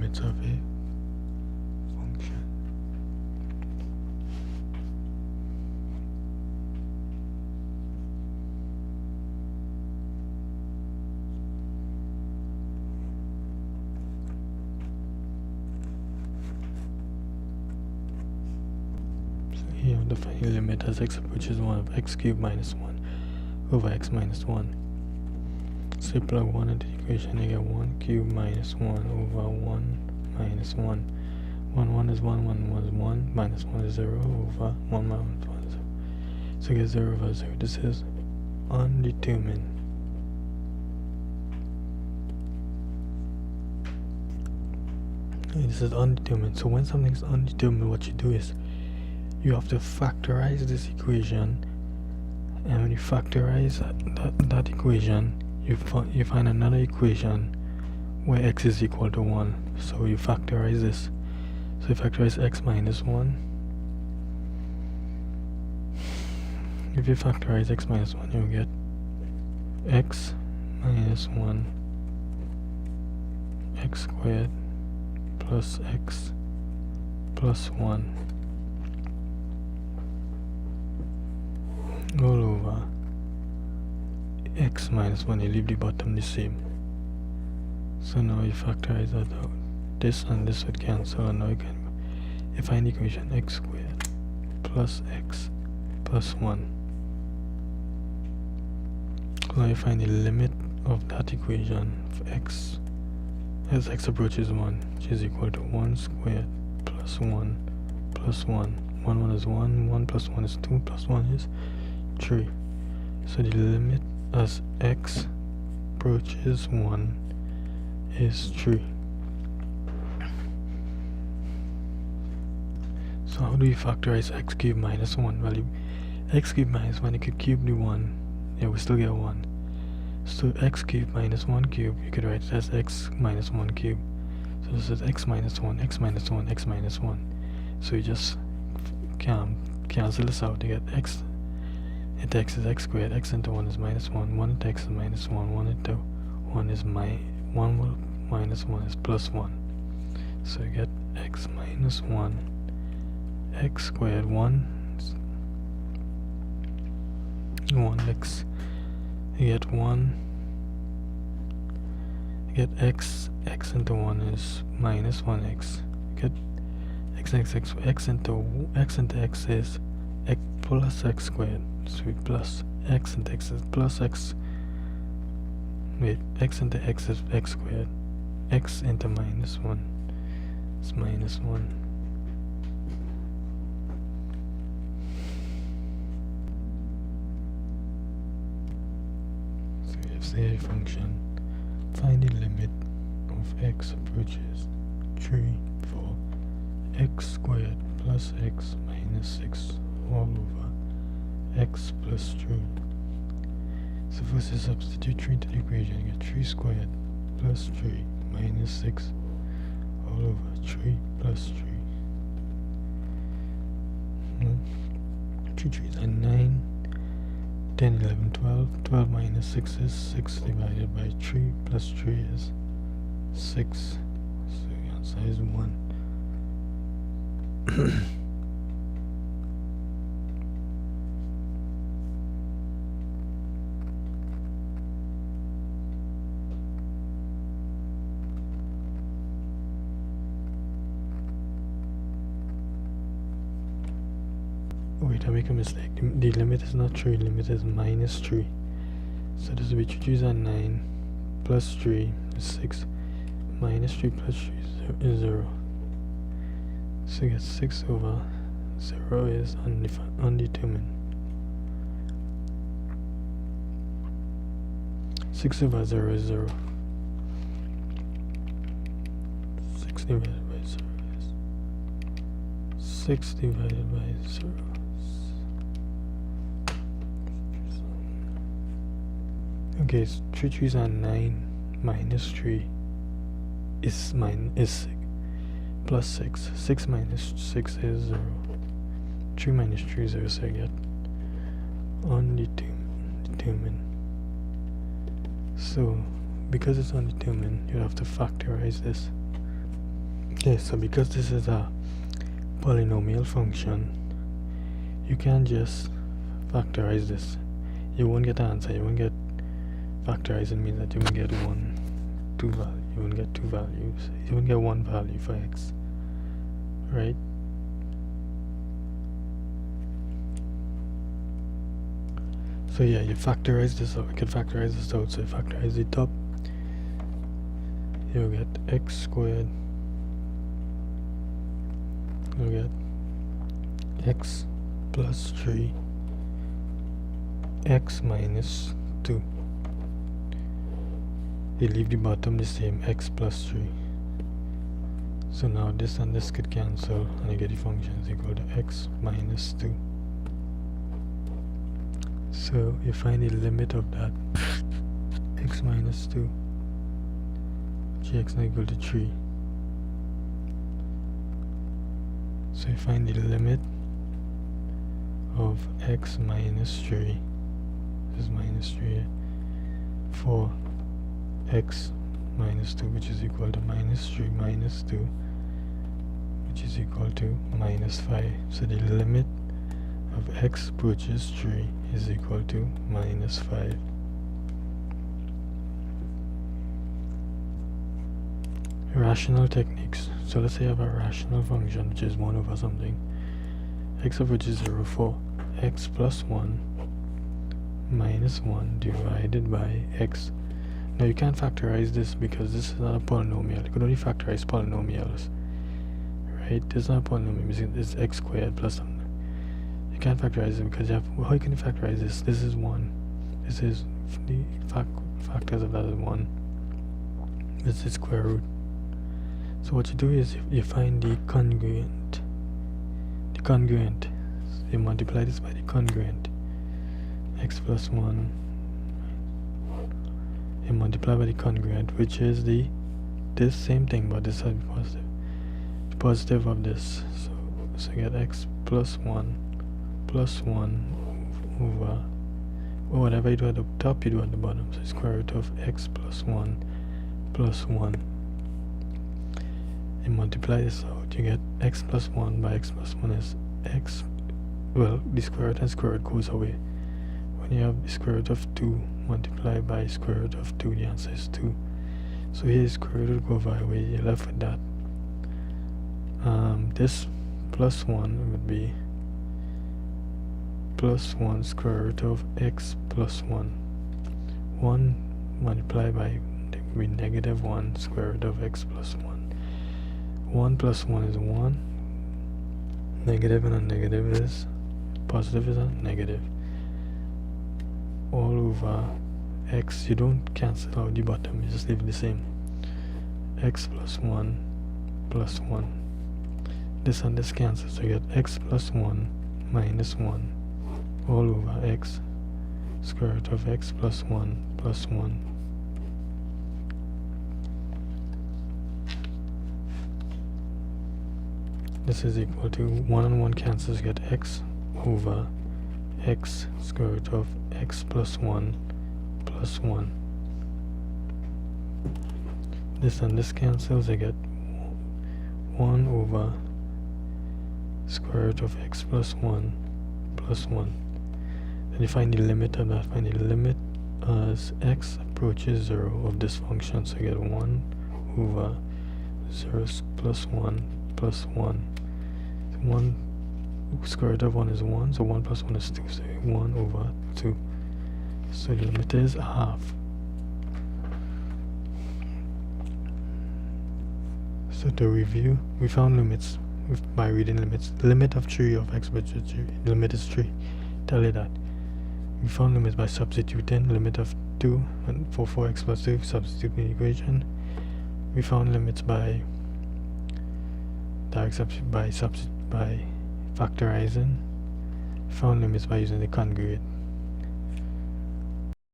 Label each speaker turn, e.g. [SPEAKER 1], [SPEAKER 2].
[SPEAKER 1] limits of a function. So here the final limit as x approaches 1 of x cubed minus 1 over x minus 1. So you plug 1 into the equation, you get 1 cubed minus 1 over 1 minus 1. 1 is 1, 1 is 1, minus 1 is 0 over 1 minus 1 is 0. So you get 0 over 0. This is undetermined. This is undetermined. So when something is undetermined, what you do is you have to factorize this equation, and when you factorize that equation, you find another equation where x is equal to 1. So you factorize this. So you factorize x minus 1. If you factorize x minus 1, you get x minus 1 x squared plus x plus 1 all over x minus 1. You leave the bottom the same. So now you factorize that out. This and this would cancel, and now you find the equation x squared plus x plus 1. So now you find the limit of that equation for x as x approaches 1, which is equal to 1 squared plus 1 plus 1. 1 is 1, 1 plus 1 is 2, plus 1 is 3. So the limit as x approaches 1 is 3. So how do you factorize x cubed minus 1? Well, x cubed minus 1, you could cube the 1, yeah, we still get 1. So x cubed minus 1 cubed, you could write it as x minus 1 cubed. So this is x minus 1, x minus 1, x minus 1. So you just cancel this out to get x into x is x squared, x into 1 is minus 1, 1 into x is minus 1, 1 into 1 is 1 minus 1 is plus 1. So you get x minus 1 x squared 1 x, you get 1, you get x into 1 is minus 1x, you get x into x is x plus x squared, so we plus x into x is plus x, wait, x into x is x squared, x into minus 1 is minus 1. Say a function, find the limit of x approaches 3 for x squared plus x minus 6 all over x plus 3. So first you substitute 3 into the equation, you get 3 squared plus 3 minus 6 all over 3 plus 3. 3 3s are 9. 10, 11, 12. 12 minus 6 is 6 divided by 3 plus 3 is 6. So the answer is 1. Wait, I make a mistake. The limit is not 3, the limit is minus 3. So this will be 3 3s are 9, plus 3 is 6, minus 3 plus 3 is 0. So you get 6 over 0 is undetermined. 6 over 0 is 0. 6 divided by 0 is 6 divided by 0. Okay, so 3 3s are 9, minus 3 is plus 6. 6 minus 6 is 0. 3 minus 3 is 0, so I get undetermined. So because it's undetermined, you have to factorize this. Okay, so because this is a polynomial function, you can't just factorize this. You won't get the answer. You won't get factorizing means that you won't get two values. You won't get two values. You won't get one value for x, right? So yeah, you factorize this out. You can factorize this out. So you factorize the top, you'll get x squared. You'll get x plus 3 x minus 2. You leave the bottom the same, x plus 3. So now this and this could cancel and you get the function is equal to x minus 2. So you find the limit of that x minus 2, gx not equal to 3. So you find the limit of x minus 3, this is minus 3 for x minus 2, which is equal to minus 3 minus 2, which is equal to minus 5. So the limit of x approaches 3 is equal to minus 5. Rational techniques. So let's say I have a rational function which is 1 over something. X approaches 0 for x plus 1 minus 1 divided by x. Now you can't factorize this because this is not a polynomial. You can only factorize polynomials, right? This is not a polynomial. It's x squared plus something. You can't factorize it because you have, how can you factorize this? This is 1. This is the factors of that is 1. This is square root. So what you do is you find the congruent. The congruent. So you multiply this by the congruent. X plus 1. You multiply by the congruent, which is this same thing, but this has to be positive. The positive of this. So you get x plus 1 over, or whatever you do at the top, you do at the bottom. So square root of x plus 1 plus 1. You multiply this out, you get x plus 1 by x plus 1 is x. Well, the square root and square root goes away. When you have the square root of 2 multiplied by square root of 2, the answer is 2. So here square root will go away, you're left with that. This plus 1 would be plus 1 square root of x plus 1. 1 multiplied by would be negative 1 square root of x plus 1. 1 plus 1 is 1. Negative and a negative is positive is a negative. All over x, you don't cancel out the bottom, you just leave it the same. X plus 1 plus 1. This and this cancels, so you get x plus 1 minus 1 all over x square root of x plus 1 plus 1. This is equal to 1 and 1 cancels, you get x over x square root of x plus 1 plus 1. This and this cancels, I get 1 over square root of x plus 1 plus 1. Then you find the limit of that. Find the limit as x approaches 0 of this function. So you get 1 over 0 plus 1 plus 1. 1 square root of 1 is 1, so 1 plus 1 is 2, so 1 over 2. So the limit is half. So to review, we found limits by reading limits. The limit of 3 of x approaches 3, the limit is 3. Tell you that. We found limits by substituting lit of 2 and for 4x plus 2, substitute in the equation. We found limits by by factorizing. Found limits by using the congruent.